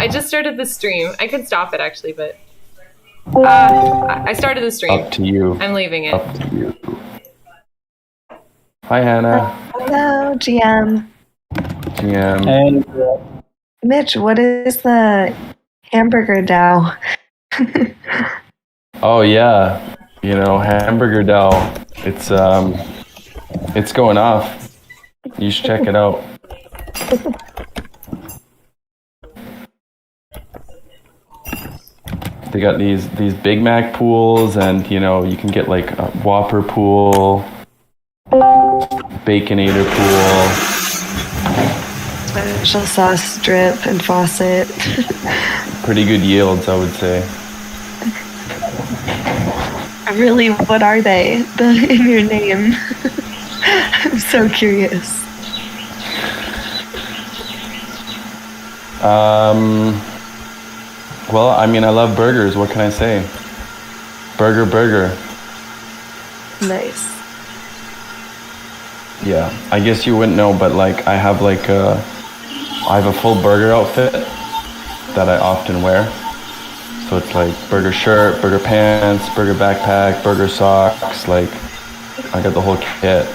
I just started the stream. I could stop it actually, but I started the stream. Up to you. I'm leaving it. Up to you. Hi, Hannah. Hello, GM. GM. And Mitch, what is the hamburger dough? Oh yeah, hamburger dough. It's going off. You should check it out. They got these Big Mac pools, and you can get like a Whopper pool, Baconator pool. Special sauce drip and faucet. Pretty good yields, I would say. Really, what are they in your name? I'm so curious. Well, I love burgers. What can I say? Burger. Nice. Yeah, I guess you wouldn't know, but like I have a full burger outfit that I often wear. So it's like burger shirt, burger pants, burger backpack, burger socks. Like I got the whole kit.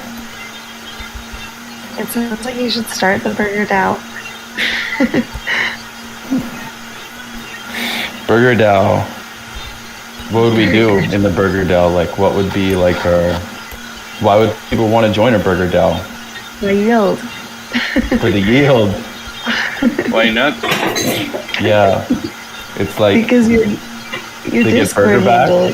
It sounds like you should start the burger dough. Burger dough. What would we do in the burger dough? Like, what would be like why would people want to join a burger dough? The yield. For the yield. why not? Yeah. It's like Because your Discord handle,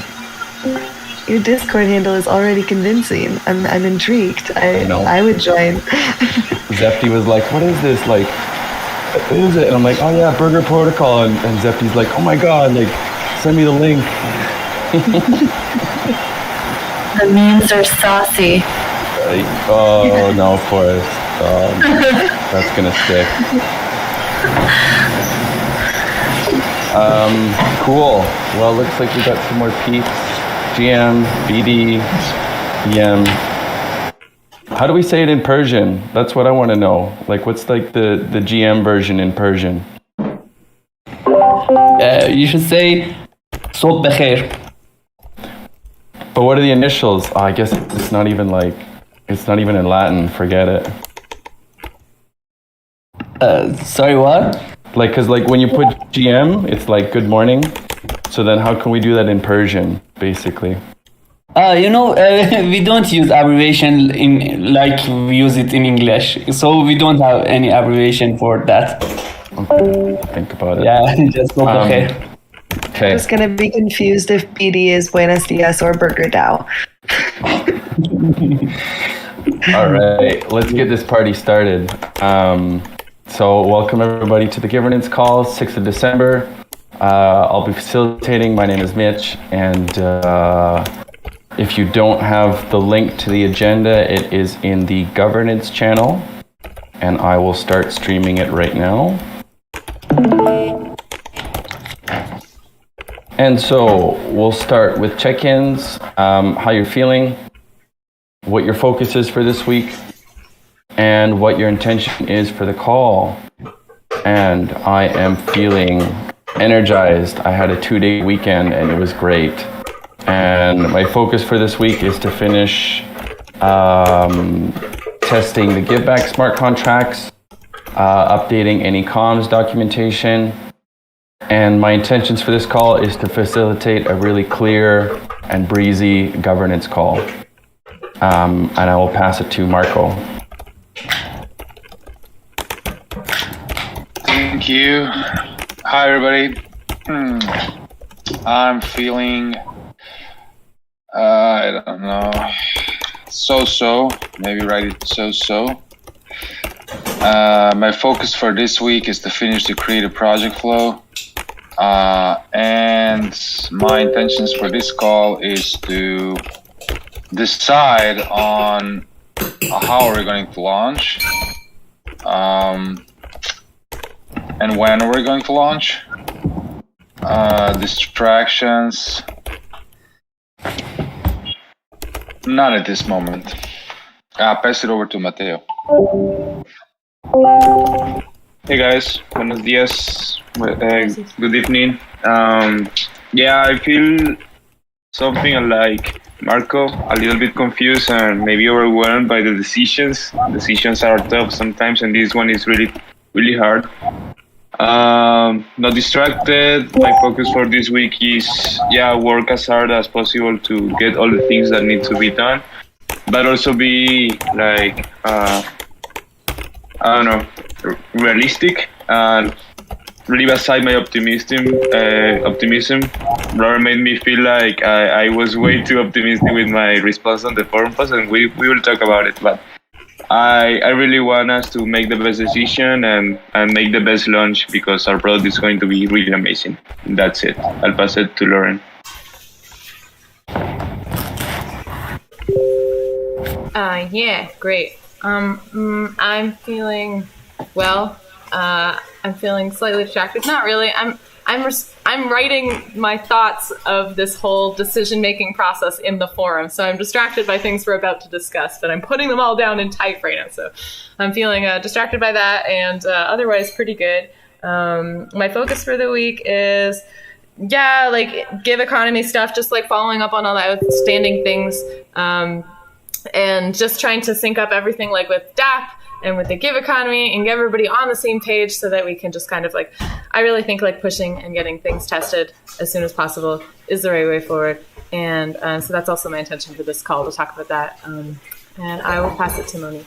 your Discord handle is already convincing. I'm intrigued. I would join. Zepti was like, "What is this? Like, what is it?" And I'm like, "Oh yeah, Burger Protocol." And Zepti's like, "Oh my god, like, send me the link." The memes are saucy. Oh no, Forrest. That's gonna stick. Cool. Well, looks like we got some more peeps. GM, BD, EM. How do we say it in Persian? That's what I want to know. Like, what's like the GM version in Persian? You should say صبح بخير. But what are the initials? Oh, I guess it's not even in Latin. Forget it. Sorry, what? Like, cause like when you put GM, it's like good morning. So then how can we do that in Persian, basically? We don't use abbreviation like we use it in English. So we don't have any abbreviation for that. Okay, think about it. Yeah, just صبح بخير. Okay. I'm just gonna be confused if BD is Buenos Dias or Burger Dow. All right, let's get this party started. So welcome everybody to the governance call, 6th of December. I'll be facilitating. My name is Mitch, and if you don't have the link to the agenda, it is in the governance channel, and I will start streaming it right now. And so we'll start with check-ins, how you're feeling, what your focus is for this week, and what your intention is for the call. And I am feeling energized. I had a 2-day weekend and it was great. And my focus for this week is to finish testing the Giveback smart contracts, updating any comms documentation. And my intentions for this call is to facilitate a really clear and breezy governance call. And I will pass it to Marco. Thank you. Hi, everybody. I'm feeling, I don't know, so-so, maybe write it so-so. My focus for this week is to finish the creative project flow. And my intentions for this call is to decide on how we're going to launch, and when we're going to launch. Distractions, not at this moment. I'll pass it over to Matteo. Hey guys, buenos días, good evening. I feel something like Marco, a little bit confused and maybe overwhelmed by the decisions. Decisions are tough sometimes, and this one is really, really hard. Not distracted. My focus for this week is, work as hard as possible to get all the things that need to be done, but also be like, realistic and leave aside my optimism. Rather made me feel like I was way too optimistic with my response on the forum post, and we will talk about it. But I really want us to make the best decision and make the best launch because our product is going to be really amazing. That's it. I'll pass it to Lauren. Great. I'm feeling well. I'm feeling slightly distracted. Not really. I'm writing my thoughts of this whole decision-making process in the forum, so I'm distracted by things we're about to discuss, but I'm putting them all down in type right now, so I'm feeling distracted by that, and otherwise pretty good. My focus for the week is, give economy stuff, just like following up on all the outstanding things, and just trying to sync up everything like with DAP and with the Give economy and get everybody on the same page so that we can just kind of I really think pushing and getting things tested as soon as possible is the right way forward. And so that's also my intention for this call, to talk about that. And I will pass it to Monique.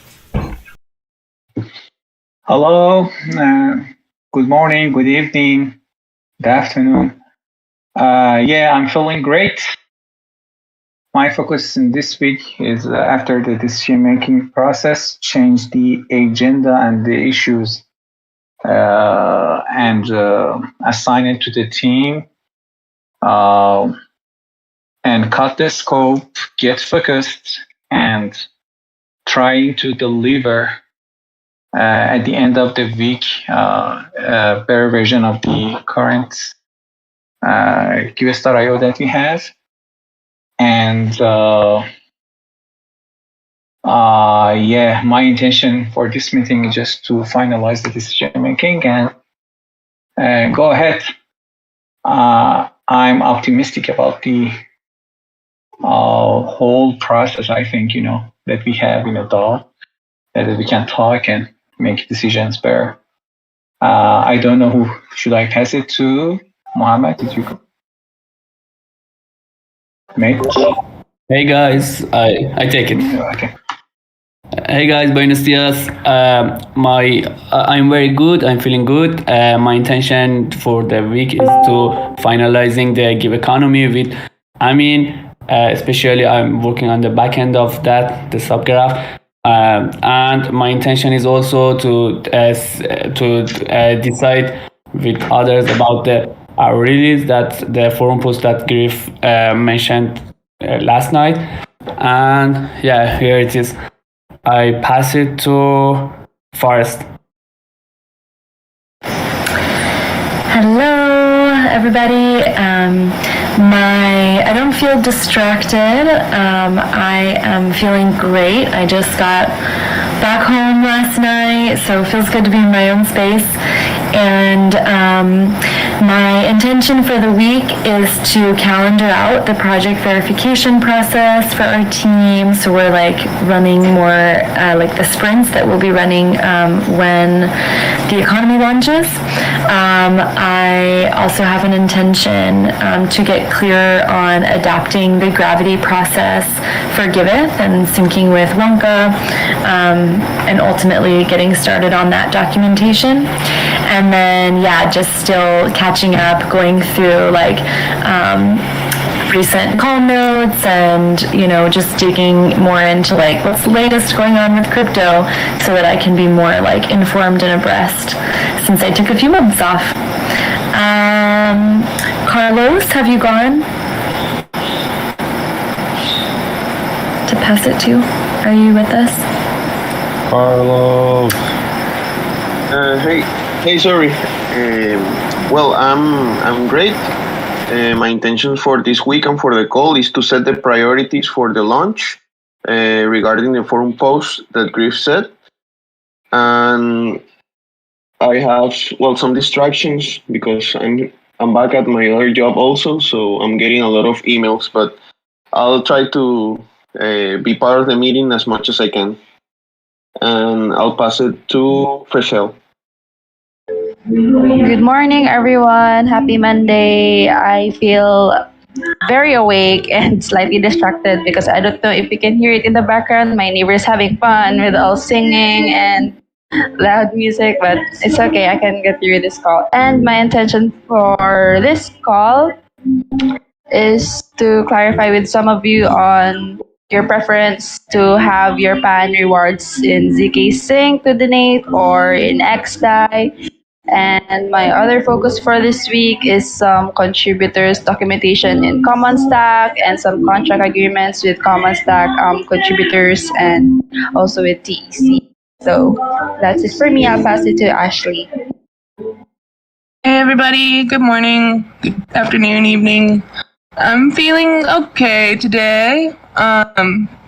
Hello, good morning, good evening, good afternoon. I'm feeling great. My focus in this week is after the decision-making process, change the agenda and the issues and assign it to the team and cut the scope, get focused, and trying to deliver at the end of the week a better version of the current Giveth.io that we have. And my intention for this meeting is just to finalize the decision making and go ahead. I'm optimistic about the whole process. I think that we have in a DAO, that we can talk and make decisions better. I don't know who should I pass it to. Mohammed, did you go? Mate? Hey guys, I take it. Okay. Hey guys, buenos dias. I'm very good. I'm feeling good. My intention for the week is to finalizing the Give economy with Amin. Especially, I'm working on the back end of that, the subgraph. And my intention is also to decide with others about our release, that the forum post that Griff mentioned last night. And here it is. I pass it to Forrest. Hello, everybody. I don't feel distracted. I am feeling great. I just got back home last night, so it feels good to be in my own space. And my intention for the week is to calendar out the project verification process for our team. So we're running more the sprints that we'll be running when the economy launches. I also have an intention to get clear on adapting the gravity process for Giveth and syncing with Wonka, and ultimately getting started on that documentation. And then, just still catching up, going through recent call notes and, just digging more into what's the latest going on with crypto so that I can be more informed and abreast since I took a few months off. Carlos, have you gone to pass it to? Are you with us? Carlos. Hey, sorry. I'm great. My intention for this week and for the call is to set the priorities for the launch regarding the forum post that Griff said. And I have some distractions because I'm back at my other job also, so I'm getting a lot of emails. But I'll try to be part of the meeting as much as I can, and I'll pass it to Freshel. Good morning, everyone. Happy Monday. I feel very awake and slightly distracted because I don't know if you can hear it in the background. My neighbor's having fun with all singing and loud music, but it's okay. I can get through this call. And my intention for this call is to clarify with some of you on your preference to have your PAN rewards in ZK Sync to donate or in XDAI. And my other focus for this week is some contributors documentation in Common Stack and some contract agreements with Common Stack contributors and also with TEC. So that's it for me. I'll pass it to Ashley. Hey everybody, good morning, good afternoon, evening. I'm feeling okay today.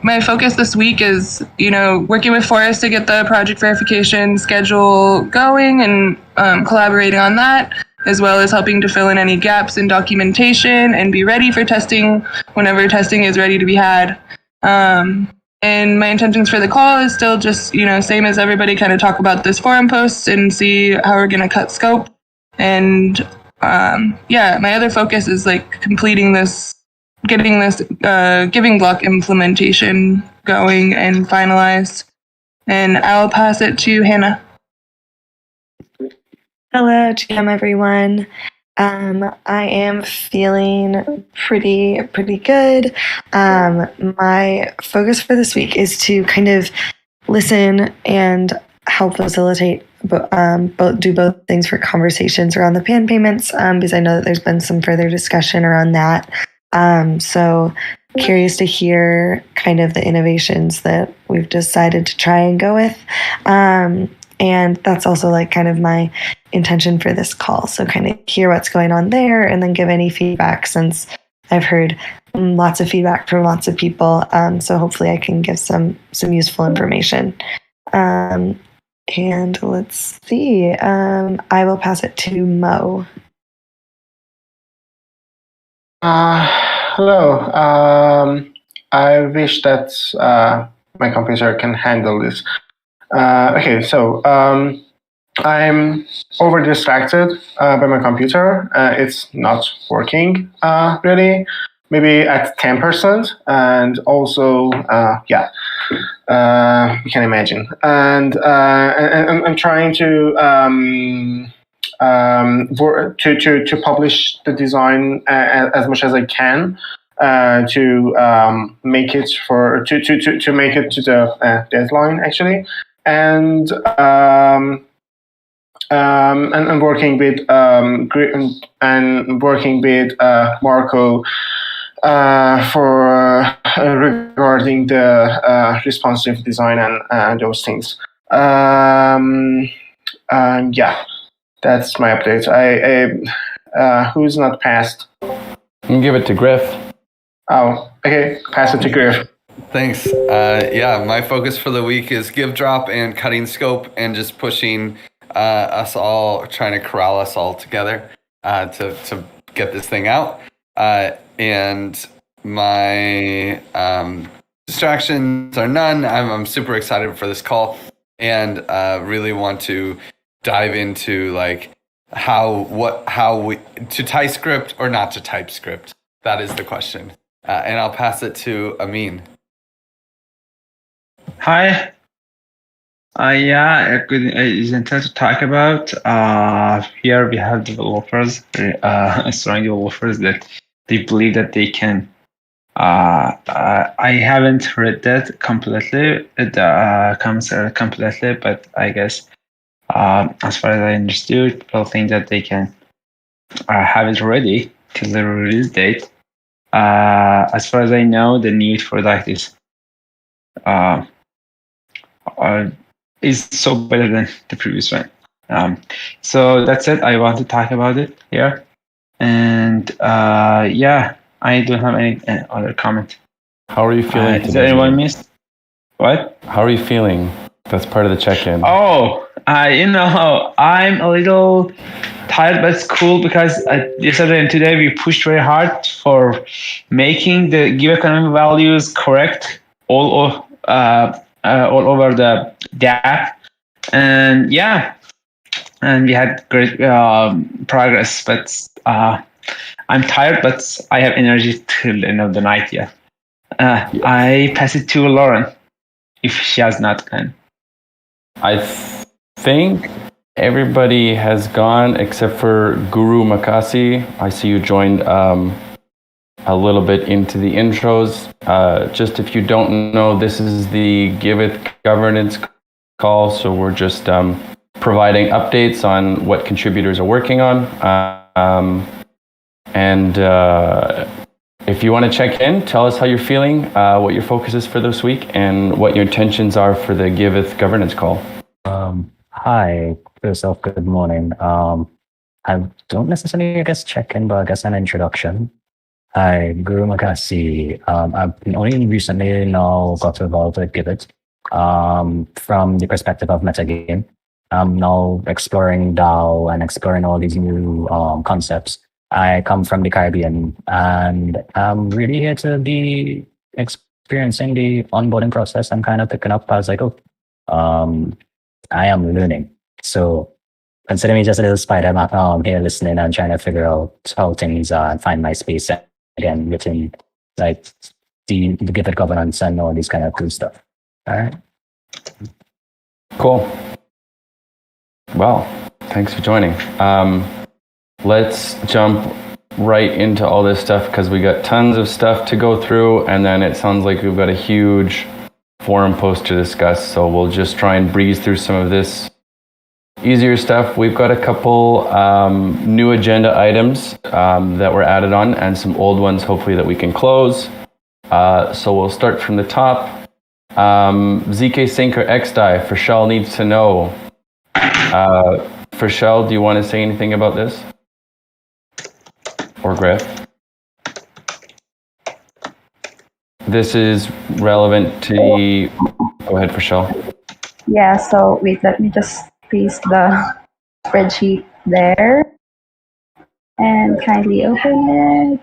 My focus this week is, working with Forrest to get the project verification schedule going and collaborating on that, as well as helping to fill in any gaps in documentation and be ready for testing whenever testing is ready to be had. And my intentions for the call is still just, same as everybody, kind of talk about this forum post and see how we're going to cut scope. And my other focus is completing this, getting this giving block implementation going and finalized. And I'll pass it to Hannah. Hello, GM everyone. I am feeling pretty good. My focus for this week is to kind of listen and help facilitate do both things for conversations around the PAN payments, because I know that there's been some further discussion around that. So curious to hear kind of the innovations that we've decided to try and go with. And that's also kind of my intention for this call. So kind of hear what's going on there and then give any feedback, since I've heard lots of feedback from lots of people. So hopefully I can give some useful information. And let's see. I will pass it to Mo. Hello. I wish that my computer can handle this. Okay, so I'm over distracted by my computer. It's not working really, maybe at 10%, and also you can imagine. And I'm trying to publish the design as much as I can. To make it to make it to the deadline actually, and working with Marco for regarding the responsive design and those things. That's my update. Who's not passed? You can give it to Griff. Oh, okay. Pass it to Griff. Thanks. My focus for the week is give drop and cutting scope and just pushing us all, trying to corral us all together to get this thing out. And my distractions are none. I'm super excited for this call and really want to dive into how we to TypeScript or not to TypeScript. That is the question. And I'll pass it to Amin. Hi. Good intent to talk about. Here we have developers, strong developers that they believe that they can. I haven't read that completely, the comments completely, but I guess as far as I understood, people think that they can have it ready till the release date. As far as I know, the new product is so better than the previous one. So that's it. I want to talk about it here, and I don't have any other comment. How are you feeling? Is there anyone missed? What? How are you feeling? That's part of the check-in. Oh, I'm a little tired, but it's cool because yesterday and today we pushed very hard for making the give economic values correct all over the app, and and we had great progress. But I'm tired, but I have energy till the end of the night. Yeah, I pass it to Lauren if she has not gone. I think everybody has gone except for Guru Makasi. I see you joined a little bit into the intros. Just if you don't know, this is the Giveth governance call. So we're just providing updates on what contributors are working on. If you want to check in, tell us how you're feeling, what your focus is for this week, and what your intentions are for the Giveth governance call. Hi, yourself. Good morning. I don't necessarily, check in, but I guess an introduction. Hi, Guru Makasi. I've been only recently now got involved with Giveth from the perspective of metagame. I'm now exploring DAO and exploring all these new concepts. I come from the Caribbean, and I'm really here to be experiencing the onboarding process and kind of picking up as I go. I am learning. So consider me just a little spider here listening and trying to figure out how things are and find my space again within like the Giveth governance and all these kind of cool stuff. All right. Cool. Well, thanks for joining. Let's jump right into all this stuff because we got tons of stuff to go through, and then it sounds like we've got a huge forum post to discuss. So we'll just try and breeze through some of this easier stuff. We've got a couple new agenda items that were added on, and some old ones hopefully that we can close. So we'll start from the top. ZK Sync or XDAI, Frashel needs to know. Frashel, do you want to say anything about this? Or Griff? This is relevant to the... Go ahead, Frashel. Yeah, so wait, let me just paste the spreadsheet there and kindly open it.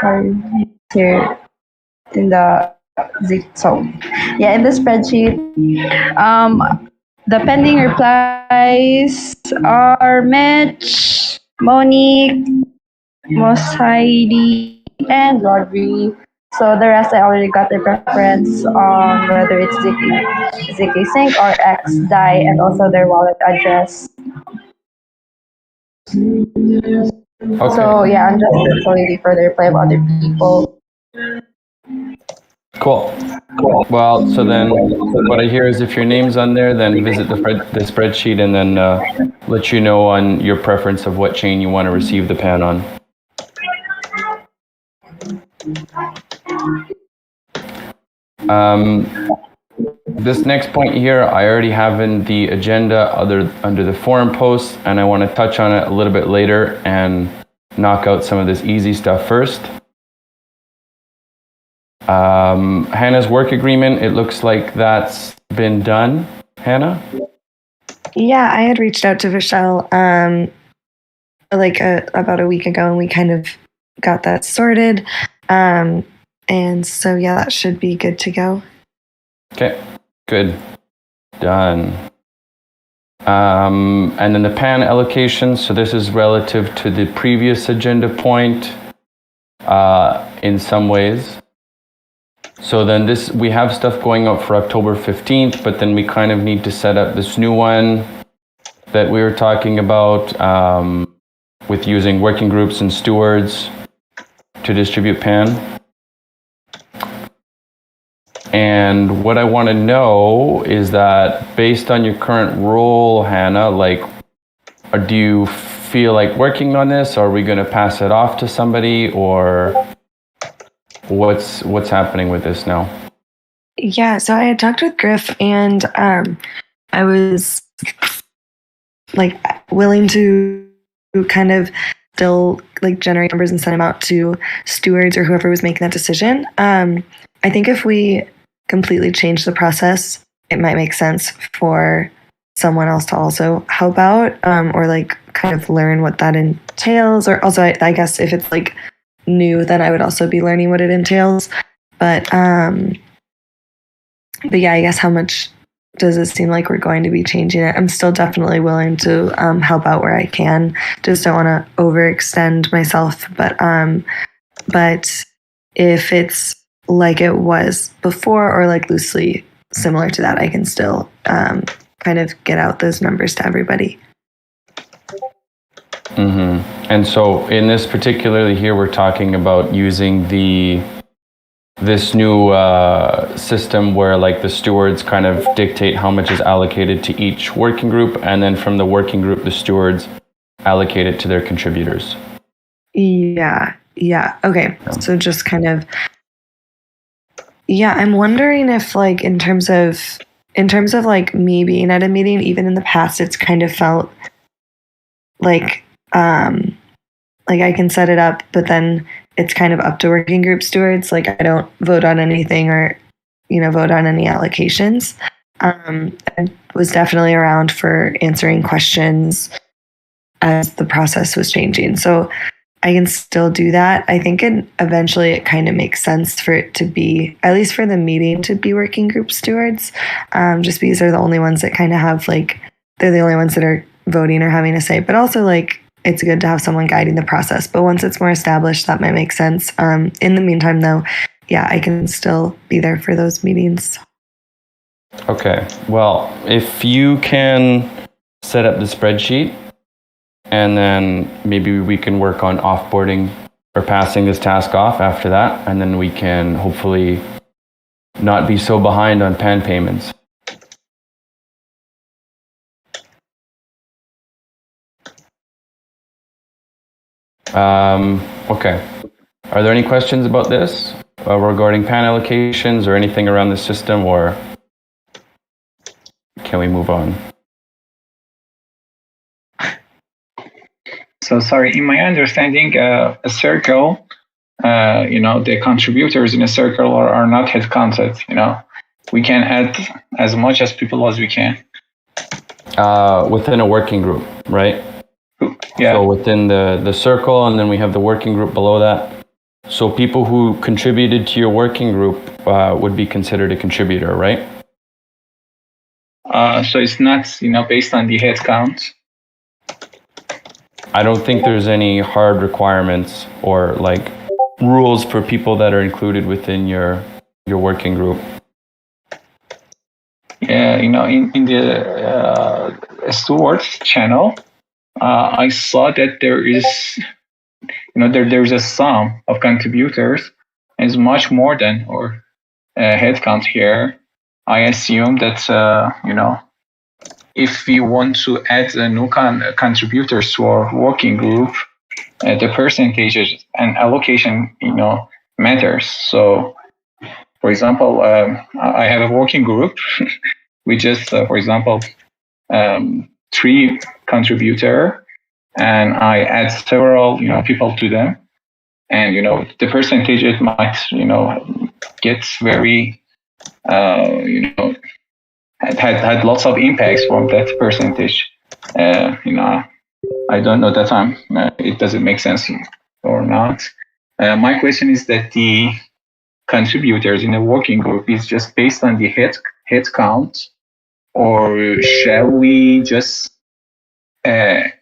Sorry, here in the zip. So yeah, in the spreadsheet, the pending replies are Mitch, Monique, Mosaidi, and Rodri. So the rest I already got their preference on whether it's ZK Sync or XDAI, and also their wallet address. Okay. So yeah, I'm just waiting for the reply of other people. Cool. Well, so then what I hear is if your name's on there, then visit the spreadsheet and then let you know on your preference of what chain you want to receive the pan on. This next point here, I already have in the agenda under the forum posts, and I want to touch on it a little bit later and knock out some of this easy stuff first. Hannah's work agreement, it looks like that's been done. Hannah? Yeah, I had reached out to Vishal about a week ago, and we kind of got that sorted. And so, yeah, that should be good to go. Okay, good. Done. And then the pan allocation. So this is relative to the previous agenda point in some ways. So then we have stuff going up for October 15th, but then we kind of need to set up this new one that we were talking about with using working groups and stewards to distribute pan. And what I want to know is that based on your current role, Hannah, do you feel like working on this? Or are we going to pass it off to somebody, or what's happening with this now? Yeah, so I had talked with Griff, and I was willing to kind of still generate numbers and send them out to stewards or whoever was making that decision. I think if we completely change the process, it might make sense for someone else to also help out, or like kind of learn what that entails. Or also, I guess if it's like new, then I would also be learning what it entails. But yeah, I guess how much does it seem like we're going to be changing it? I'm still definitely willing to help out where I can. Just don't want to overextend myself. But if it's like it was before or like loosely similar to that, I can still kind of get out those numbers to everybody. And so in this particularly here, we're talking about using this new system where like the stewards kind of dictate how much is allocated to each working group, and then from the working group, the stewards allocate it to their contributors. Yeah. Okay. So just kind of, I'm wondering if like in terms of like me being at a meeting, even in the past, it's kind of felt like I can set it up, but then it's kind of up to working group stewards. Like I don't vote on anything or, vote on any allocations. I was definitely around for answering questions as the process was changing. So I can still do that. I think eventually it kind of makes sense for it to be, at least for the meeting, to be working group stewards, just because they're the only ones that kind of have like, they're the only ones that are voting or having a say, but also like it's good to have someone guiding the process. But once it's more established, that might make sense. In the meantime, though, I can still be there for those meetings. Okay. Well, if you can set up the spreadsheet, and then maybe we can work on offboarding or passing this task off after that, and then we can hopefully not be so behind on PAN payments. Okay. Are there any questions about this regarding PAN allocations or anything around the system, or can we move on? So sorry, in my understanding, a circle, the contributors in a circle are not head counted. We can add as much as people as we can. Within a working group, right? Yeah. So within the circle, and then we have the working group below that. So people who contributed to your working group would be considered a contributor, right? So it's not, based on the head count. I don't think there's any hard requirements or like rules for people that are included within your working group. Yeah, in the stewards channel, I saw that there is, there's a sum of contributors. It's much more than our head count here. I assume that, if we want to add new contributors to our working group, the percentages and allocation, matters. So, for example, I have a working group with just, for example, 3 contributor, and I add several, people to them, and the percentage it might, get very, had lots of impacts from that percentage. I don't know that time it doesn't make sense or not. My question is that the contributors in a working group is just based on the head count, or shall we just add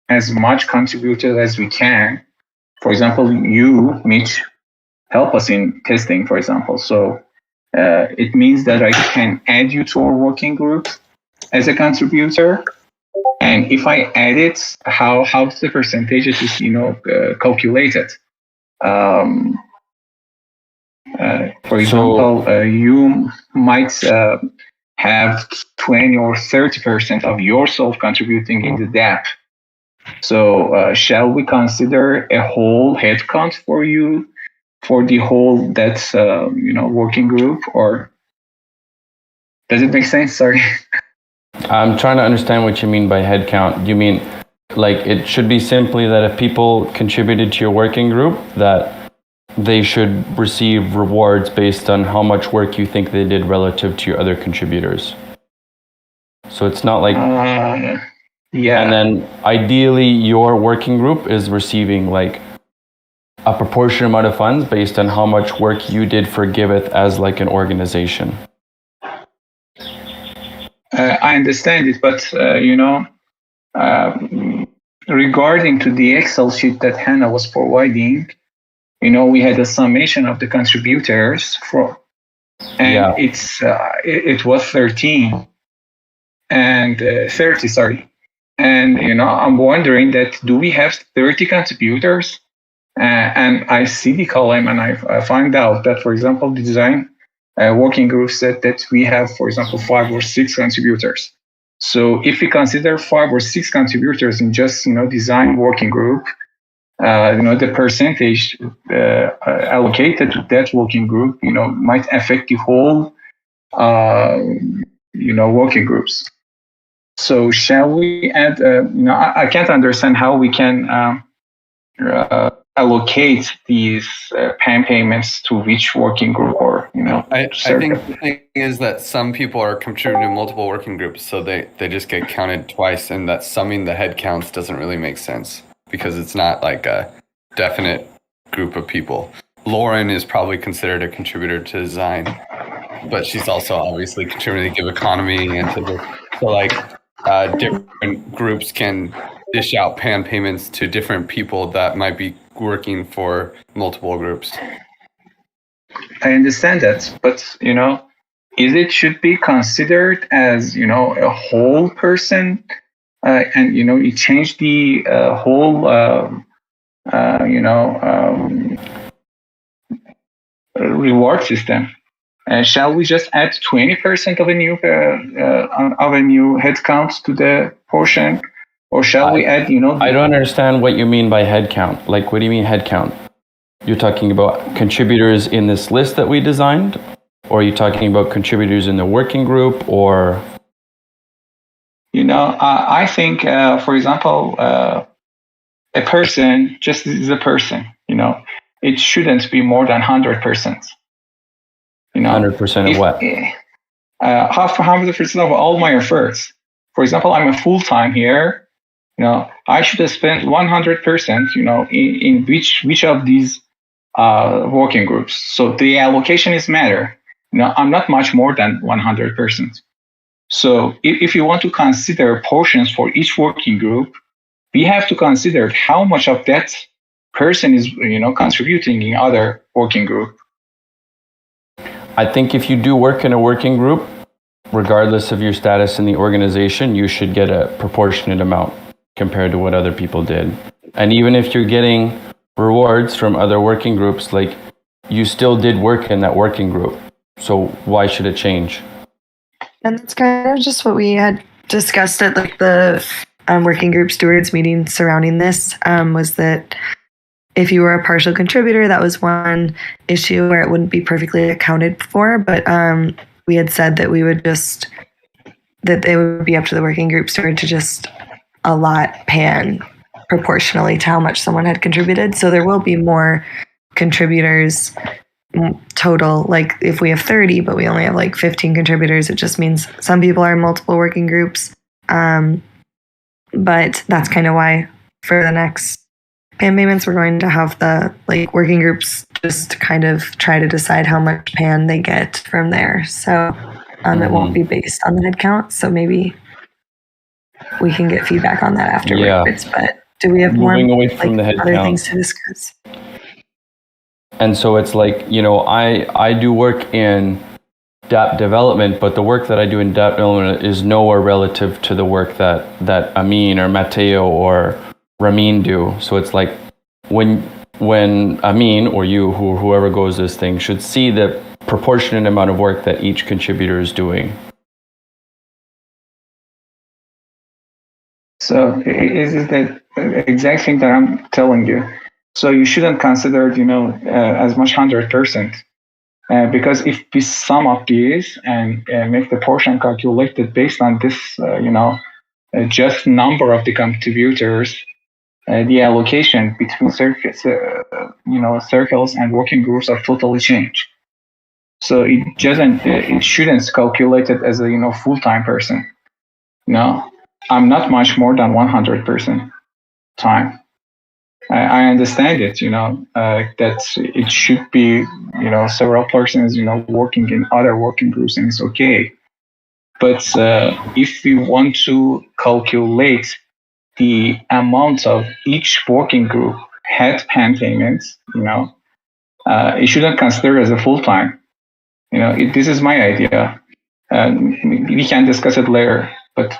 as much contributors as we can? For example, you, Mitch, help us in testing, for example. So it means that I can add you to our working group as a contributor. And if I add it, how's the percentages is calculated? For example, you might have 20 or 30% of yourself contributing in the DAP. So shall we consider a whole headcount for you for the whole that's working group, or does it make sense? Sorry. I'm trying to understand what you mean by head count. You mean like it should be simply that if people contributed to your working group, that they should receive rewards based on how much work you think they did relative to your other contributors. So it's not like... yeah. And then ideally your working group is receiving like a proportionate amount of funds based on how much work you did for Giveth as like an organization. I understand it, but regarding to the Excel sheet that Hannah was providing, we had a summation of the contributors and it was 13 and 30, sorry. And I'm wondering that do we have 30 contributors? And I see the column and I find out that, for example, the design working group said that we have, for example, 5 or 6 contributors. So if we consider 5 or 6 contributors in just design working group, the percentage allocated to that working group, might affect the whole, working groups. So shall we add? I can't understand how we can allocate these PAN payments to which working group or I think the thing is that some people are contributing to multiple working groups, so they just get counted twice, and that summing the head counts doesn't really make sense because it's not like a definite group of people. Lauren is probably considered a contributor to design, but she's also obviously contributing to Give Economy and to the, so like different groups can dish out PAN payments to different people that might be working for multiple groups. I understand that, but is it should be considered as a whole person, and it changed the whole reward system. Shall we just add 20% of a new headcount to the portion, or shall we add I don't understand what you mean by headcount. Like, what do you mean headcount? You're talking about contributors in this list that we designed, or are you talking about contributors in the working group, or? I think, for example, a person just is a person. It shouldn't be more than 100%. 100% of what? 100% of all my efforts. For example, I'm a full-time here. I should have spent 100%. In which of these working groups. So the allocation is matter. I'm not much more than 100%. So if you want to consider portions for each working group, we have to consider how much of that person is contributing in other working group. I think if you do work in a working group, regardless of your status in the organization, you should get a proportionate amount compared to what other people did. And even if you're getting rewards from other working groups, like, you still did work in that working group. So why should it change? And that's kind of just what we had discussed at like the working group stewards meeting surrounding this, was that if you were a partial contributor, that was one issue where it wouldn't be perfectly accounted for. But we had said that we would just, that it would be up to the working group steward to just allot PAN proportionally to how much someone had contributed. So there will be more contributors total. Like if we have 30, but we only have like 15 contributors, it just means some people are in multiple working groups. But that's kind of why for the next PAN payments, we're going to have the like working groups just kind of try to decide how much PAN they get from there. So it won't be based on the head count. So maybe we can get feedback on that afterwards. Yeah. But do we have moving more away from the head other count things to discuss? And so it's like, I do work in DApp development, but the work that I do in DApp development is nowhere relative to the work that Amin or Matteo or Ramin do. So it's like when Amin or you, whoever goes this thing, should see the proportionate amount of work that each contributor is doing. So is the exact thing that I'm telling you. So you shouldn't consider, as much 100%, because if we sum up these and make the portion calculated based on this, just number of the contributors, the allocation between circles and working groups are totally changed. So it shouldn't calculate it as a full-time person. I'm not much more than 100% time. I understand it, that it should be, several persons, working in other working groups, and it's okay. But if we want to calculate the amount of each working group head pen payments, it shouldn't consider as a full time. This is my idea. We can discuss it later. But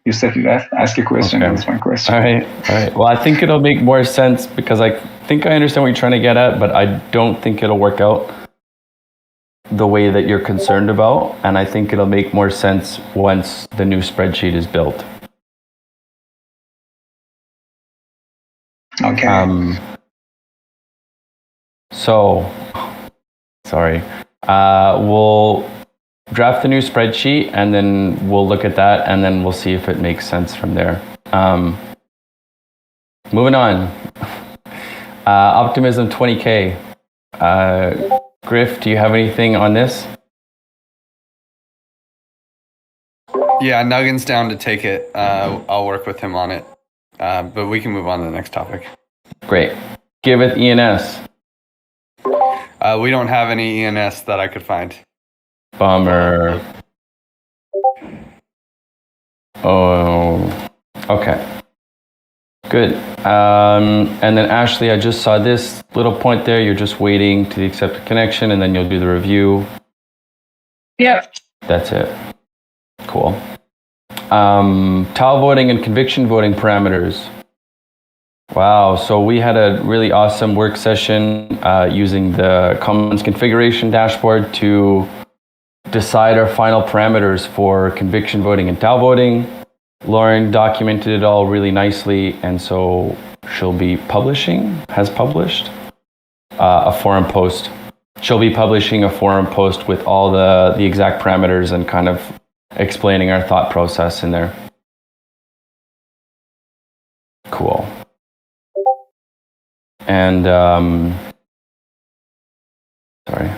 you said you'd ask a question. Okay. That's my question. All right. Well, I think it'll make more sense because I think I understand what you're trying to get at, but I don't think it'll work out the way that you're concerned about. And I think it'll make more sense once the new spreadsheet is built. Okay. We'll draft the new spreadsheet and then we'll look at that and then we'll see if it makes sense from there. Moving on. Optimism 20K. Griff, do you have anything on this? Yeah, Nuggin's down to take it. I'll work with him on it. But we can move on to the next topic. Great. Giveth ENS. We don't have any ENS that I could find. Bummer. Oh, okay. Good. And then Ashley, I just saw this little point there. You're just waiting to the accepted connection and then you'll do the review. Yep. That's it. Cool. Tile voting and conviction voting parameters. Wow, so we had a really awesome work session using the Commons configuration dashboard to decide our final parameters for conviction voting and tile voting. Lauren documented it all really nicely, and so she'll be has published a forum post. She'll be publishing a forum post with all the exact parameters and kind of explaining our thought process in there. Cool. And sorry.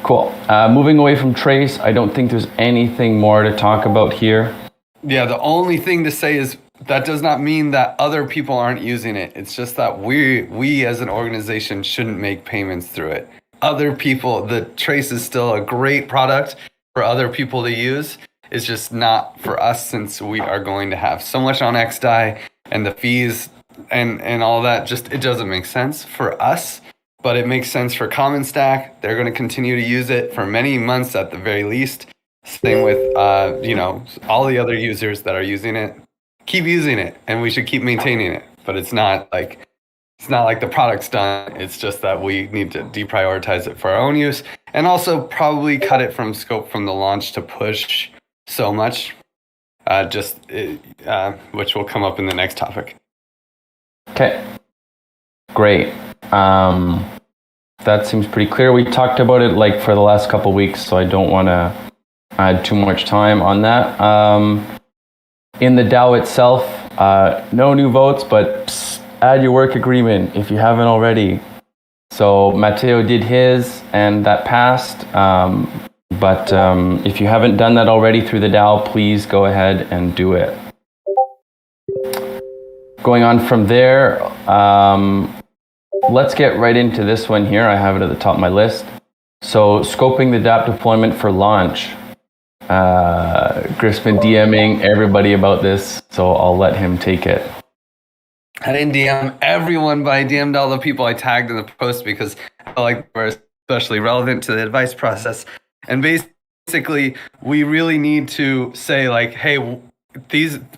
Cool. Moving away from Trace, I don't think there's anything more to talk about here. Yeah, the only thing to say is that does not mean that other people aren't using it. It's just that we as an organization shouldn't make payments through it. Other people, the Trace is still a great product for other people to use. It's just not for us since we are going to have so much on XDAI and the fees and all that. Just it doesn't make sense for us. But it makes sense for Common Stack. They're going to continue to use it for many months at the very least. Same with, all the other users that are using it. Keep using it, and we should keep maintaining it. But it's not like the product's done. It's just that we need to deprioritize it for our own use, and also probably cut it from scope from the launch to push so much. Which will come up in the next topic. Okay. Great. That seems pretty clear. We talked about it for the last couple of weeks, so I don't want to add too much time on that. In the DAO itself, no new votes, but add your work agreement if you haven't already. So Matteo did his, and that passed. But if you haven't done that already through the DAO, please go ahead and do it. Going on from there, let's get right into this one here. I have it at the top of my list. So scoping the DApp deployment for launch. Griff's been DMing everybody about this, so I'll let him take it. I didn't DM everyone, but I DM'd all the people I tagged in the post because I felt like they were especially relevant to the advice process. And basically, we really need to say hey,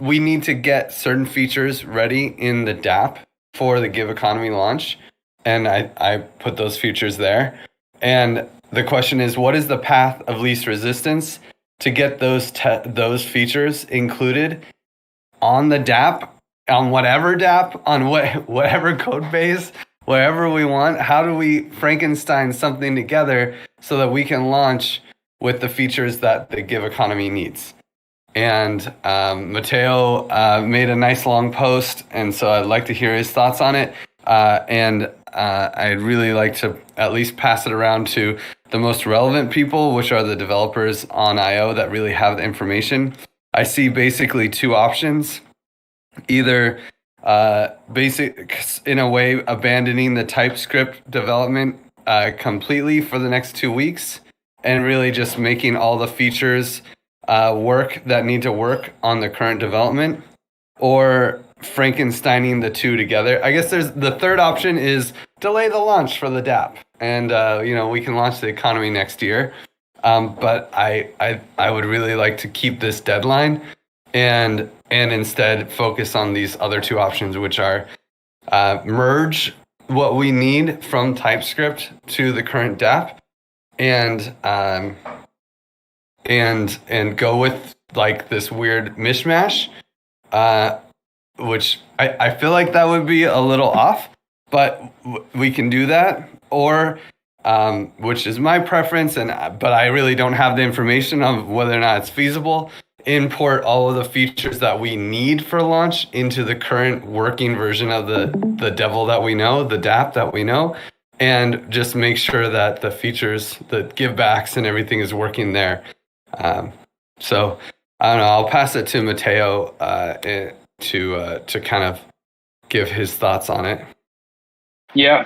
we need to get certain features ready in the DApp for the Give Economy launch. And I put those features there. And the question is, what is the path of least resistance to get those features included on the DApp, on whatever DApp, on whatever code base, wherever we want? How do we Frankenstein something together so that we can launch with the features that the Give Economy needs? And Mateo made a nice long post, and so I'd like to hear his thoughts on it. And I'd really like to at least pass it around to the most relevant people, which are the developers on IO that really have the information. I see basically two options. Either in a way, abandoning the TypeScript development completely for the next 2 weeks and really just making all the features work that need to work on the current development, or Frankensteining the two together. I guess there's the third option is delay the launch for the dApp, and we can launch the economy next year. But I would really like to keep this deadline and instead focus on these other two options, which are merge what we need from TypeScript to the current dApp, and go with like this weird mishmash, which I feel like that would be a little off, but we can do that, or which is my preference, but I really don't have the information of whether or not it's feasible. Import all of the features that we need for launch into the current working version of the devil that we know, the dApp that we know, and just make sure that the features, the givebacks and everything is working there. So I don't know. I'll pass it to Mateo to kind of give his thoughts on it. Yeah.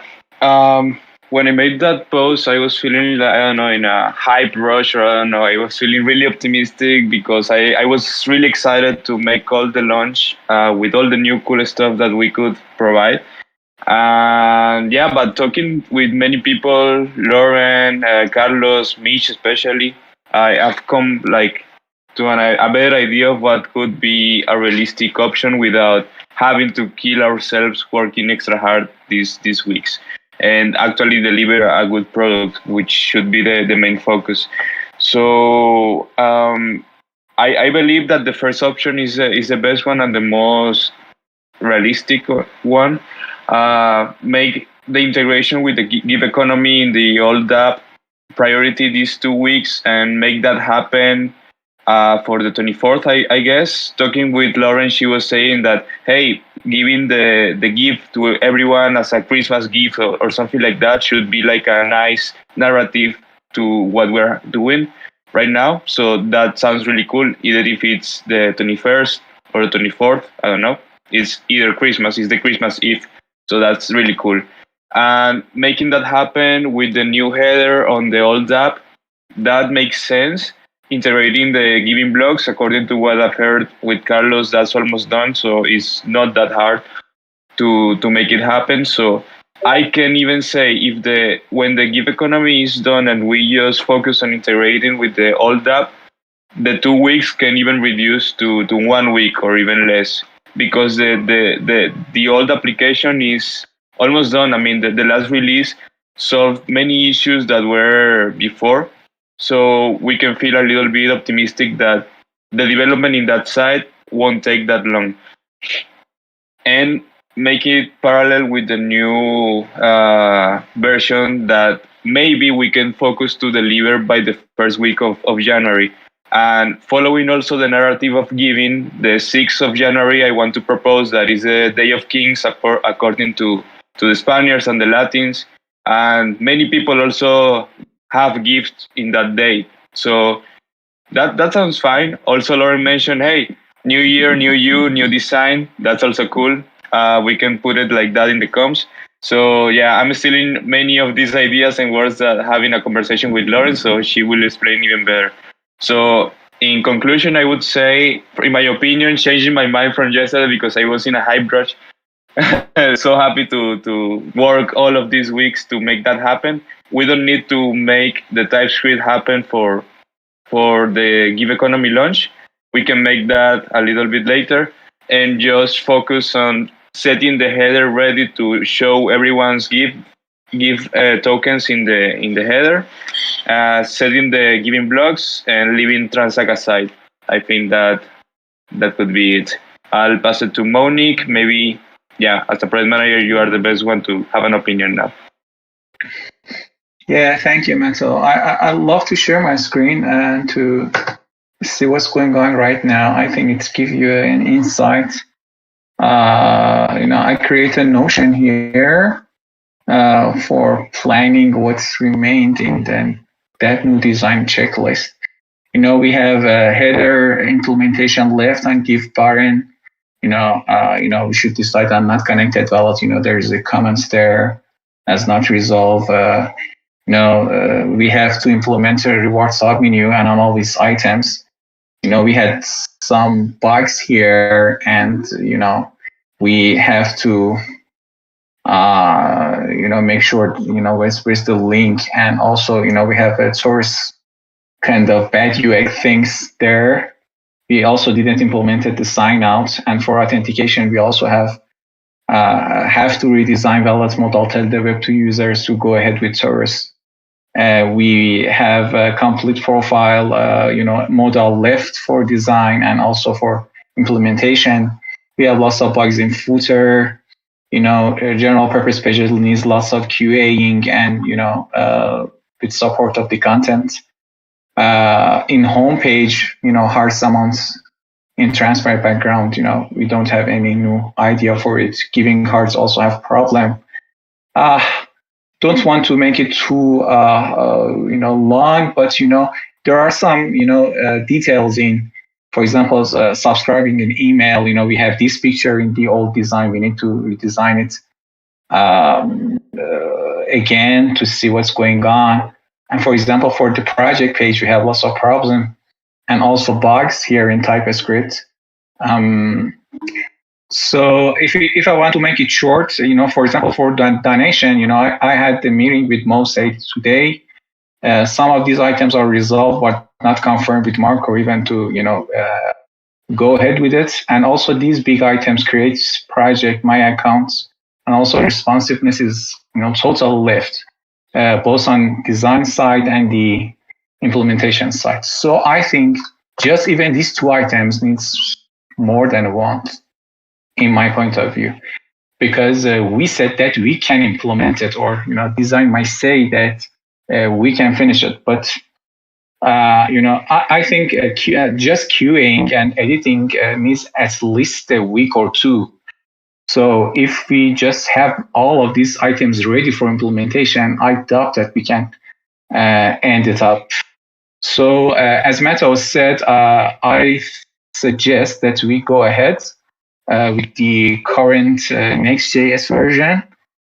When I made that post, I was feeling like, I don't know, in a hype rush, or I don't know, I was feeling really optimistic because I was really excited to make all the launch with all the new cool stuff that we could provide. And yeah, but talking with many people, Lauren, Carlos, Mitch especially, I have come like to a better idea of what could be a realistic option without having to kill ourselves working extra hard these weeks, and actually deliver a good product, which should be the main focus. So I believe that the first option is the best one and the most realistic one. Make the integration with the Give economy in the old app priority these 2 weeks and make that happen for the 24th, I guess. Talking with Lauren, she was saying that, hey, giving the gift to everyone as a Christmas gift or something like that should be like a nice narrative to what we're doing right now. So that sounds really cool, either if it's the 21st or the 24th, I don't know. It's either Christmas, it's the Christmas Eve. So that's really cool. And making that happen with the new header on the old app, that makes sense. Integrating the giving blocks, according to what I've heard with Carlos, that's almost done. So it's not that hard to make it happen. So I can even say when the give economy is done and we just focus on integrating with the old app, the 2 weeks can even reduce to 1 week or even less, because the old application is almost done. I mean, the last release solved many issues that were before. So we can feel a little bit optimistic that the development in that side won't take that long. And make it parallel with the new version that maybe we can focus to deliver by the first week of January. And following also the narrative of giving, the 6th of January, I want to propose that is the Day of Kings according to the Spaniards and the Latins. And many people also have gifts in that day. So that sounds fine. Also, Lauren mentioned, hey, new year, new you, new design. That's also cool. We can put it like that in the comms. So yeah, I'm stealing many of these ideas and words that having a conversation with Lauren, so she will explain even better. So in conclusion, I would say, in my opinion, changing my mind from yesterday because I was in a hype rush. So happy to work all of these weeks to make that happen. We don't need to make the TypeScript happen for the Give economy launch. We can make that a little bit later and just focus on setting the header ready to show everyone's give tokens in the header, setting the giving blocks and leaving Transact aside. I think that could be it. I'll pass it to Monique. Maybe, yeah, as a project manager, you are the best one to have an opinion now. Yeah, thank you, Maxwell. I love to share my screen and to see what's going on right now. I think it gives you an insight. I create a Notion here for planning what's remained in that new design checklist. We have a header implementation left on Giveth button. We should decide on not connected wallet. There's a comments there as not resolved. We have to implement a reward submenu and on all these items. We had some bugs here, and we have to make sure where's the link, and also we have a source kind of bad UX things there. We also didn't implement the sign out, and for authentication we also have to redesign wallet model, tell the Web2 users to go ahead with source. We have a complete profile model left for design and also for implementation. We have lots of bugs in footer. General purpose pages needs lots of QAing and with support of the content. In homepage, hard summons in transparent background. We don't have any new idea for it. Giving cards also have problem. Don't want to make it too long, but there are some details in. For example, subscribing an email. We have this picture in the old design. We need to redesign it again to see what's going on. And for example, for the project page, we have lots of problems and also bugs here in TypeScript. So if I want to make it short, for example, for the donation, I had the meeting with Mosaic today. Some of these items are resolved, but not confirmed with Marco even to, go ahead with it. And also these big items creates project, my accounts, and also responsiveness is, total left, both on design side and the implementation side. So I think just even these two items needs more than one, in my point of view, because we said that we can implement it, or design might say that we can finish it, but I think just queuing and editing needs at least a week or two. So if we just have all of these items ready for implementation, I doubt that we can end it up. So as Matteo said, I suggest that we go ahead with the current Next.js version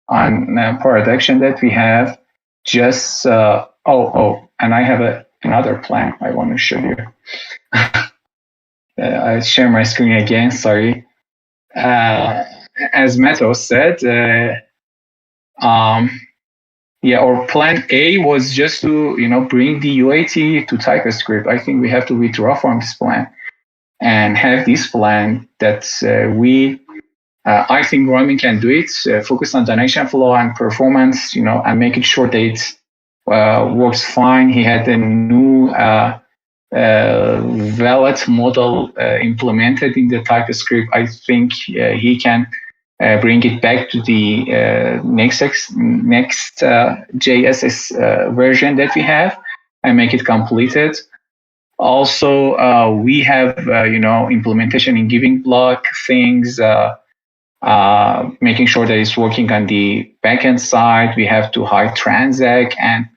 on production that we have. Just and I have another plan I want to show you. I share my screen again. Sorry. As Matteo said, our plan A was just to bring the UAT to TypeScript. I think we have to withdraw from this plan and have this plan that I think Roman can do it, focus on donation flow and performance, and make it sure that it works fine. He had a new wallet model implemented in the TypeScript. I think he can bring it back to the next JS version that we have and make it completed. Also, we have implementation in giving block things, making sure that it's working on the backend side. We have to hide transact and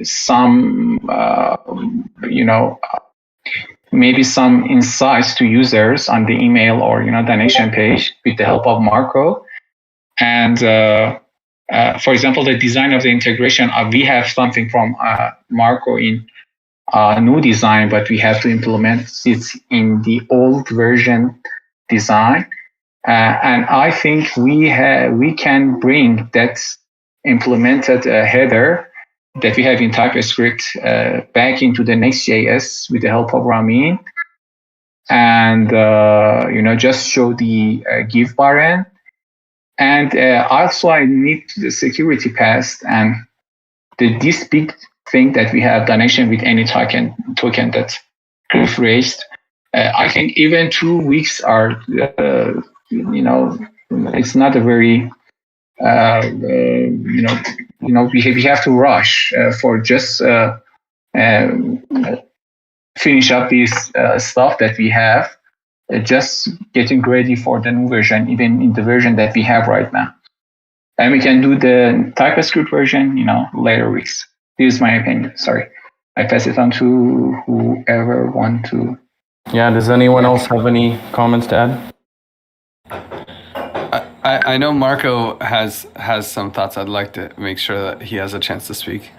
some maybe some insights to users on the email or donation page with the help of Marco. And for example, the design of the integration, we have something from Marco in new design, but we have to implement it in the old version design. And I think we can bring that implemented header that we have in TypeScript back into the Next.js with the help of Ramin, and just show the give button. And also I need the security pass and this big thing that we have donation with any token that Griff raised. I think even 2 weeks are it's not a very we have to rush for just finish up this stuff that we have, just getting ready for the new version, even in the version that we have right now. And we can do the TypeScript version, later weeks. This is my opinion. Sorry. I pass it on to whoever want to. Yeah, does anyone else have any comments to add? I know Marco has some thoughts. I'd like to make sure that he has a chance to speak.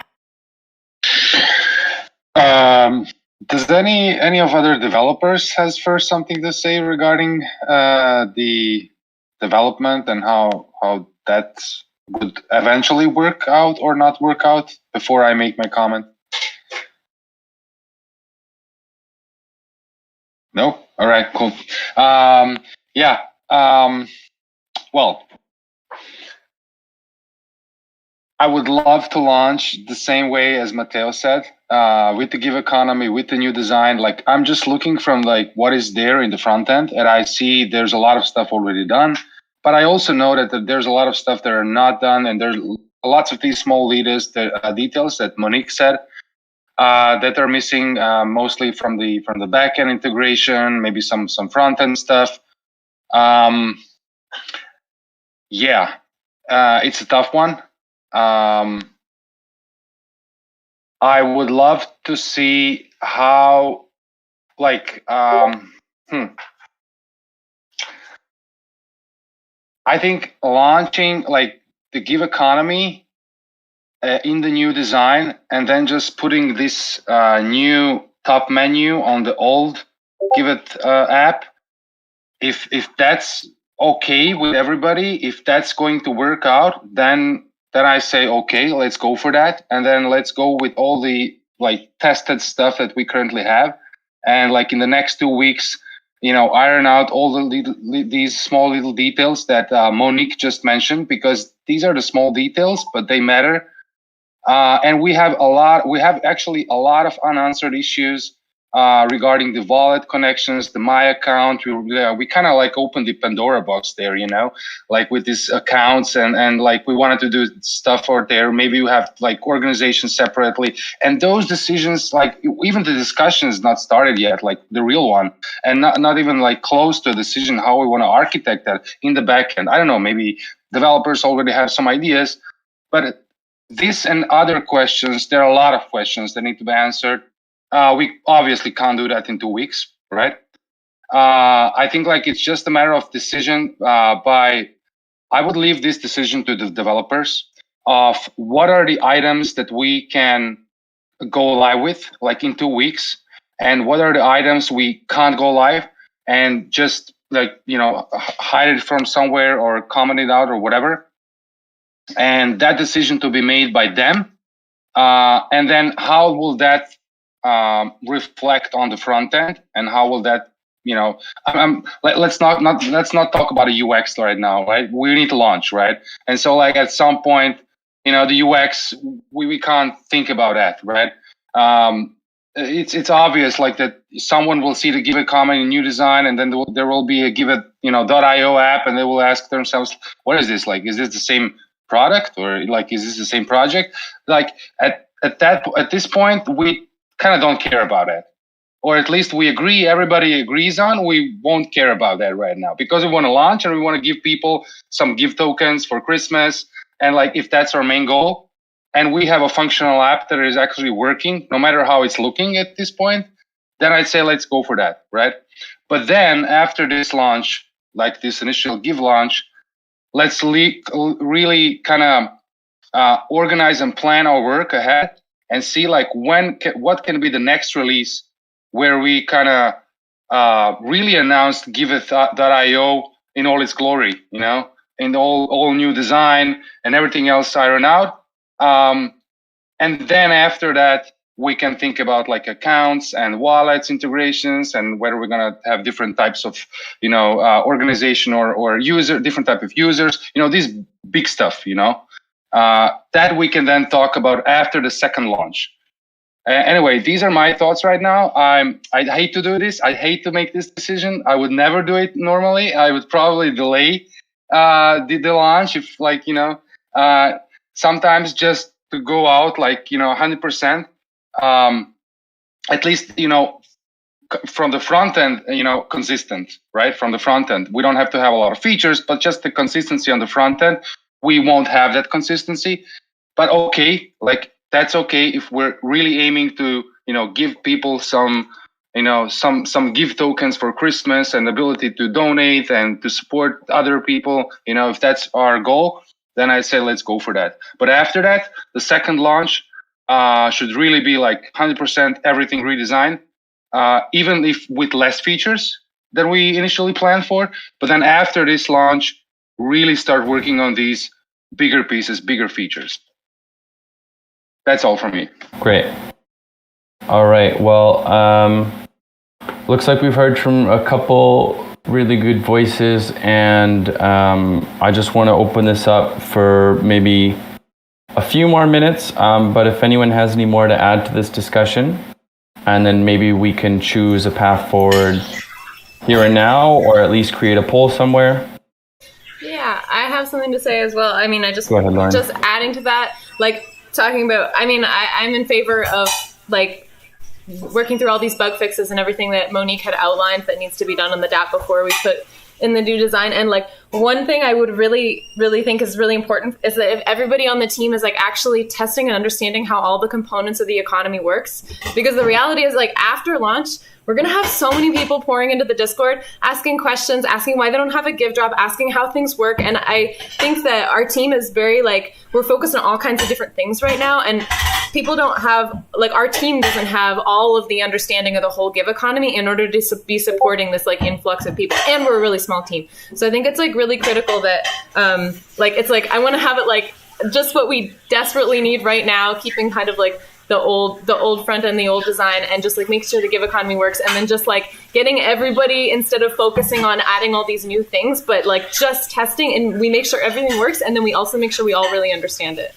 Does any of other developers has first something to say regarding the development and how that would eventually work out or not work out before I make my comment? No? All right, cool. Well, I would love to launch the same way as Matteo said, with the Give economy, with the new design. Like, I'm just looking from like what is there in the front end, and I see there's a lot of stuff already done. But I also know that there's a lot of stuff that are not done, and there's lots of these small details that Monique said that are missing, mostly from the back end integration, maybe some front end stuff. It's a tough one. I would love to see how, I think launching like the Give economy in the new design, and then just putting this new top menu on the old Giveth app. If that's okay with everybody, if that's going to work out, then I say, okay, let's go for that. And then let's go with all the like tested stuff that we currently have. And like in the next 2 weeks, iron out all these small little details that Monique just mentioned, because these are the small details, but they matter. And we have actually a lot of unanswered issues regarding the wallet connections, the My account. We kind of like opened the Pandora box there, like with these accounts, and like we wanted to do stuff out there. Maybe we have like organizations separately, and those decisions, like even the discussion is not started yet, like the real one, and not even like close to a decision how we want to architect that in the back end. I don't know, maybe developers already have some ideas, but this and other questions, there are a lot of questions that need to be answered. We obviously can't do that in 2 weeks, right? I think like it's just a matter of decision I would leave this decision to the developers of what are the items that we can go live with like in 2 weeks, and what are the items we can't go live, and just like, hide it from somewhere or comment it out or whatever. And that decision to be made by them. And then how will that reflect on the front end, and how will that, let's not talk about a UX right now, right? We need to launch, right? And so like at some point, the UX, we can't think about that, right? It's obvious like that someone will see the Giveth comment in new design, and then there will be a Giveth, .io app, and they will ask themselves, what is this? Like, is this the same product, or like, is this the same project? Like at this point, we kind of don't care about it, or at least everybody agrees on, we won't care about that right now, because we want to launch and we want to give people some gift tokens for Christmas. And like, if that's our main goal, and we have a functional app that is actually working, no matter how it's looking at this point, then I'd say, let's go for that, right? But then after this launch, like this initial Give launch, let's really kind of organize and plan our work ahead, and see like what can be the next release where we kind of really announced Giveth.io in all its glory, in all new design and everything else iron out. And then after that, we can think about like accounts and wallets integrations, and whether we're going to have different types of, organization or different type of users, this big stuff, that we can then talk about after the second launch. Anyway, these are my thoughts right now. I hate to do this. I hate to make this decision. I would never do it normally. I would probably delay the launch if sometimes just to go out like, 100%. At least, from the front end, consistent, right? From the front end, we don't have to have a lot of features, but just the consistency on the front end. We won't have that consistency, but okay, like that's okay if we're really aiming to, give people some gift tokens for Christmas and ability to donate and to support other people. If that's our goal, then I say let's go for that. But after that, the second launch should really be like 100% everything redesigned, even if with less features than we initially planned for. But then after this launch, really start working on these bigger pieces, bigger features. That's all from me. Great. All right. Well, looks like we've heard from a couple really good voices, and I just want to open this up for maybe a few more minutes. But if anyone has any more to add to this discussion, and then maybe we can choose a path forward here and now, or at least create a poll somewhere. Yeah, I have something to say as well. I mean, Go ahead, Lauren. just adding to that, like talking about, I mean, I'm in favor of like working through all these bug fixes and everything that Monique had outlined that needs to be done on the DApp before we put in the new design. And like one thing I would really, really think is really important is that if everybody on the team is like actually testing and understanding how all the components of the economy works, because the reality is like after launch, we're going to have so many people pouring into the Discord, asking questions, asking why they don't have a give drop, asking how things work. And I think that our team is very like, we're focused on all kinds of different things right now. And people don't have, like our team doesn't have all of the understanding of the whole give economy in order to be supporting this like influx of people. And we're a really small team. So I think it's like really critical that it's like, I want to have it like just what we desperately need right now, keeping kind of like the old front end, the old design, and just like make sure the give economy works, and then just like getting everybody, instead of focusing on adding all these new things, but like just testing, and we make sure everything works, and then we also make sure we all really understand it.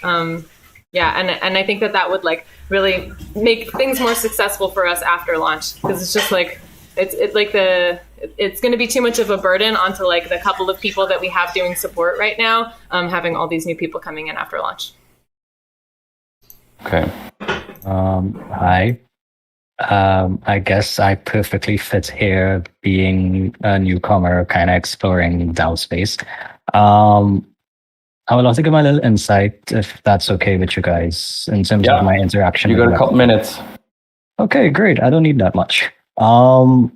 And I think that would like really make things more successful for us after launch, because it's just like it's going to be too much of a burden onto like the couple of people that we have doing support right now, having all these new people coming in after launch. Okay. Hi. I guess I perfectly fit here, being a newcomer, kind of exploring DAO space. I would love to give my little insight, if that's okay with you guys, in terms of my interaction. You got a couple minutes. Okay, great. I don't need that much. I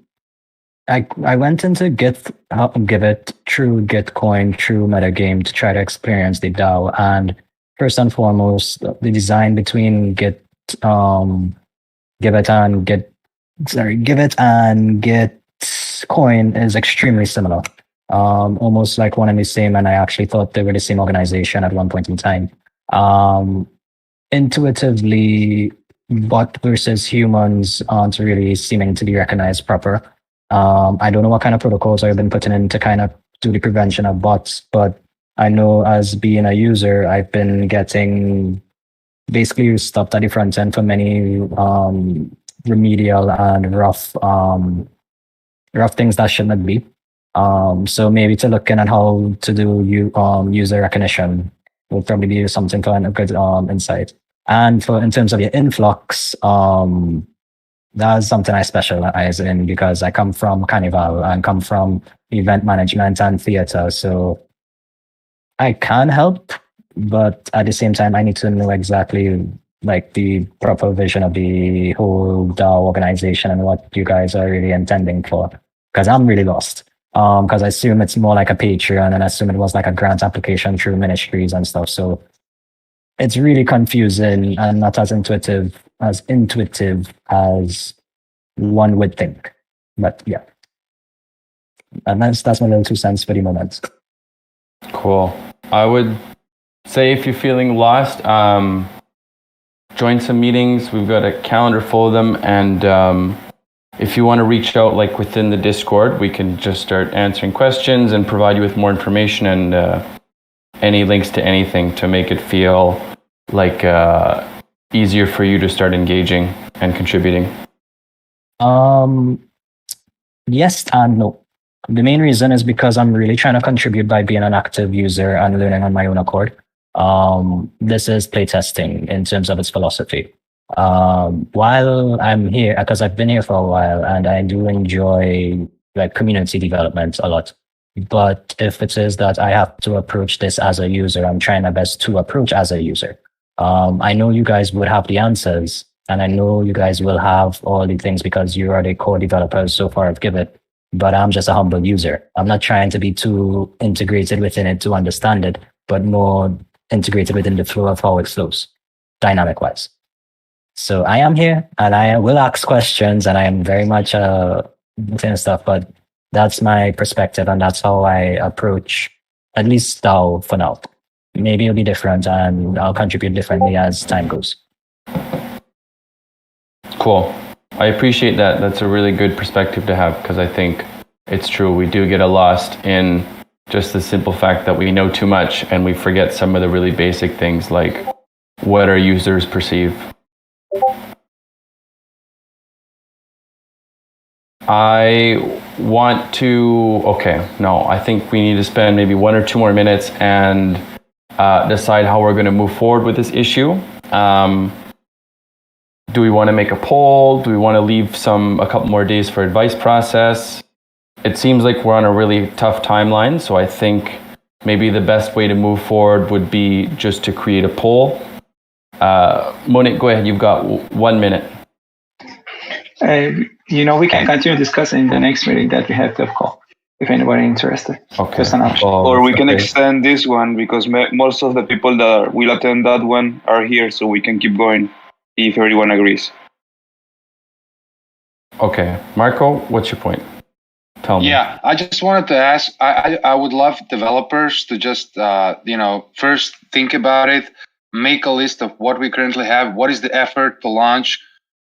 went into Giveth through Gitcoin, through Metagame, to try to experience the DAO. And first and foremost, the design between Giveth and Gitcoin is extremely similar. Almost like one and the same, and I actually thought they were the same organization at one point in time. Intuitively, bot versus humans aren't really seeming to be recognized proper. I don't know what kind of protocols I've been putting in to kind of do the prevention of bots, but I know as being a user, I've been getting basically stopped at the front end for many remedial and rough things that shouldn't be. So maybe to looking at how to do user recognition would probably be something for a good insight. And in terms of your influx, that's something I specialize in, because I come from Carnival and come from event management and theater. So I can help, but at the same time, I need to know exactly like the proper vision of the whole DAO organization and what you guys are really intending for. Because I'm really lost. Because I assume it's more like a Patreon, and I assume it was like a grant application through ministries and stuff. So it's really confusing and not as intuitive as one would think. But yeah. And that's my little 2 cents for the moment. Cool. I would say if you're feeling lost, join some meetings. We've got a calendar full of them, and if you want to reach out like within the Discord, we can just start answering questions and provide you with more information and any links to anything to make it feel like easier for you to start engaging and contributing. Yes and no. The main reason is because I'm really trying to contribute by being an active user and learning on my own accord. This is playtesting in terms of its philosophy. While I'm here, because I've been here for a while and I do enjoy like community development a lot. But if it is that I have to approach this as a user, I'm trying my best to approach as a user. I know you guys would have the answers, and I know you guys will have all the things because you are the core developers so far of Giveth. But I'm just a humble user. I'm not trying to be too integrated within it to understand it, but more integrated within the flow of how it flows, dynamic wise. So I am here and I will ask questions and I am very much within stuff, but that's my perspective and that's how I approach at least DAO for now. Maybe it'll be different and I'll contribute differently as time goes. Cool. I appreciate that. That's a really good perspective to have because I think it's true. We do get lost in just the simple fact that we know too much and we forget some of the really basic things like what our users perceive. I want to, I think we need to spend maybe 1 or 2 more minutes and decide how we're going to move forward with this issue. Do we want to make a poll? Do we want to leave a couple more days for advice process? It seems like we're on a really tough timeline, so I think maybe the best way to move forward would be just to create a poll. Monique, go ahead. You've got 1 minute. We can continue discussing the next meeting that we have to call, if anybody interested. Okay. Just an option. Or we can extend this one because most of the people that will attend that one are here, so we can keep going if everyone agrees. Okay. Marco, what's your point? Tell me. Yeah, I just wanted to ask, I would love developers to just, first think about it, make a list of what we currently have, what is the effort to launch,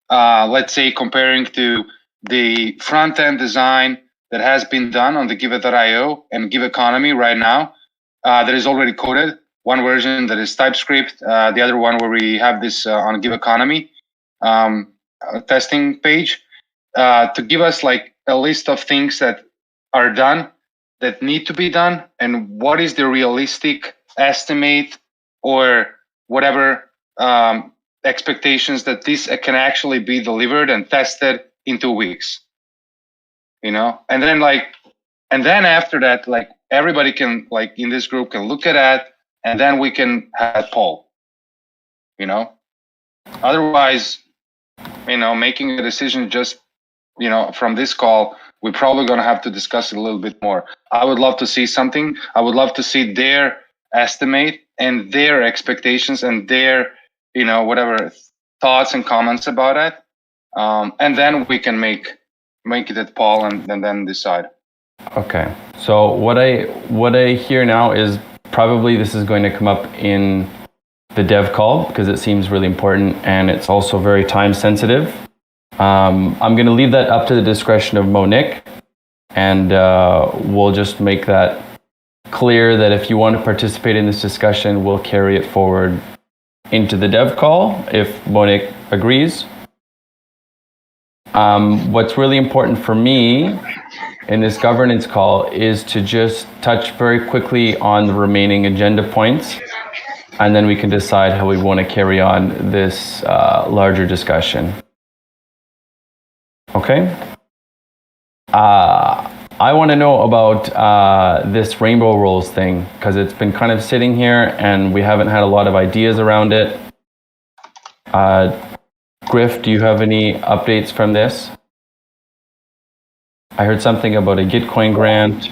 let's say comparing to the front-end design that has been done on the Giveth.io and Give Economy right now, that is already coded. One version that is TypeScript, the other one where we have this on Give Economy testing page, to give us like a list of things that are done, that need to be done, and what is the realistic estimate or whatever expectations that this can actually be delivered and tested in 2 weeks, and then after that, like everybody can, like in this group, can look at that, and then we can have a poll. Otherwise, making a decision just from this call, we're probably going to have to discuss it a little bit more. I would love to see something. I would love to see their estimate and their expectations and their whatever thoughts and comments about it, and then we can make it at poll and then decide. Okay. So what I hear now is probably this is going to come up in the dev call because it seems really important and it's also very time sensitive. I'm going to leave that up to the discretion of Monique, and we'll just make that clear that if you want to participate in this discussion, we'll carry it forward into the dev call if Monique agrees. What's really important for me in this governance call is to just touch very quickly on the remaining agenda points, and then we can decide how we want to carry on this larger discussion. Okay? I want to know about this rainbow rolls thing because it's been kind of sitting here and we haven't had a lot of ideas around it. Griff, do you have any updates from this? I heard something about a Gitcoin grant.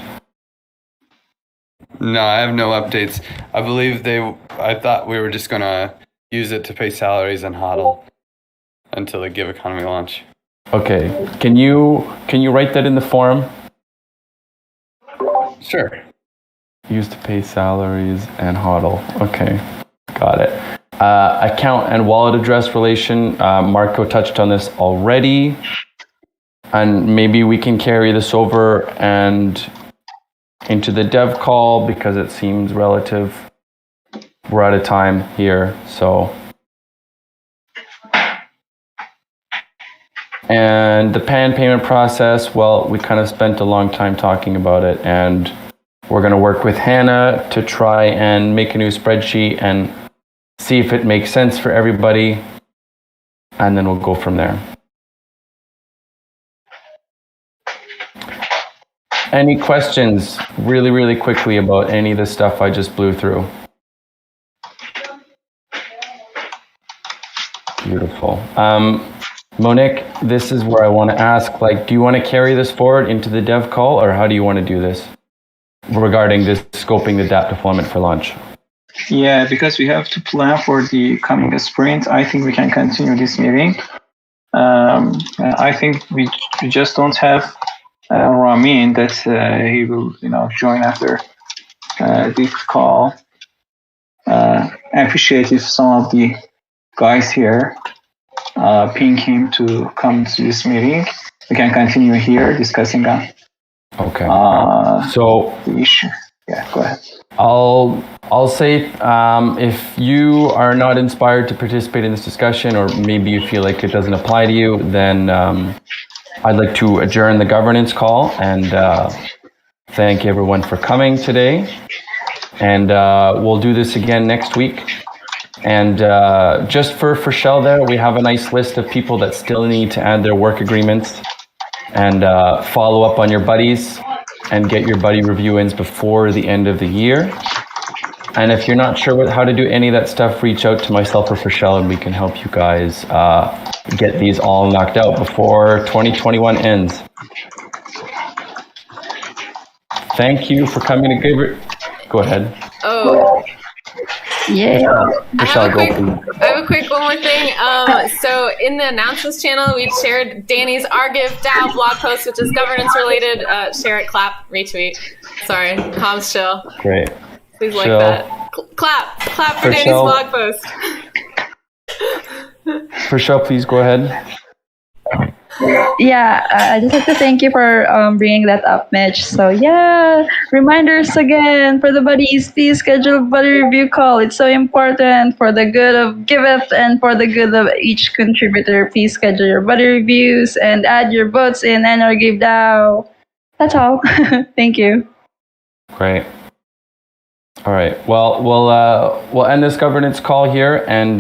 No, I have no updates. I believe I thought we were just going to use it to pay salaries and HODL until the Give Economy launch. Okay. Can you write that in the forum? Sure. Used to pay salaries and HODL. Okay. Got it. Account and wallet address relation. Marco touched on this already. And maybe we can carry this over and into the dev call because it seems relative. We're out of time here, so. And the PAN payment process, well, we kind of spent a long time talking about it, and we're going to work with Hannah to try and make a new spreadsheet and see if it makes sense for everybody. and then we'll go from there. Any questions really, really quickly about any of the stuff I just blew through? Beautiful. Monique, this is where I want to ask, like, do you want to carry this forward into the dev call, or how do you want to do this regarding this scoping the DApp deployment for launch? Yeah, because we have to plan for the coming sprint, I think we can continue this meeting. I think we just don't have Ramin that he will, join after this call. I appreciate if some of the guys here ping him to come to this meeting. We can continue here discussing on so the issue. Yeah, go ahead. I'll say if you are not inspired to participate in this discussion, or maybe you feel like it doesn't apply to you, then I'd like to adjourn the governance call and thank everyone for coming today. And we'll do this again next week. And just for Shell there, we have a nice list of people that still need to add their work agreements and follow up on your buddies and get your buddy review ins before the end of the year. And if you're not sure how to do any of that stuff, reach out to myself or for Shell and we can help you guys get these all knocked out before 2021 ends. Thank you for coming to Giveth. Go ahead. Oh. Yeah. I have a quick one more thing. So in the announcements channel, we shared Danny's Giveth DAO blog post, which is governance related. Share it, clap, retweet. Sorry, comms chill. Great. Please like that. Clap for Danny's blog post. For Shell, please go ahead. Yeah, I just have to thank you for bringing that up, Mitch. So yeah, reminders again for the buddies. Please schedule a buddy review call. It's so important for the good of Giveth and for the good of each contributor. Please schedule your buddy reviews and add your votes in Giveth DAO. That's all. Thank you. Great. All right. Well, we'll end this governance call here and.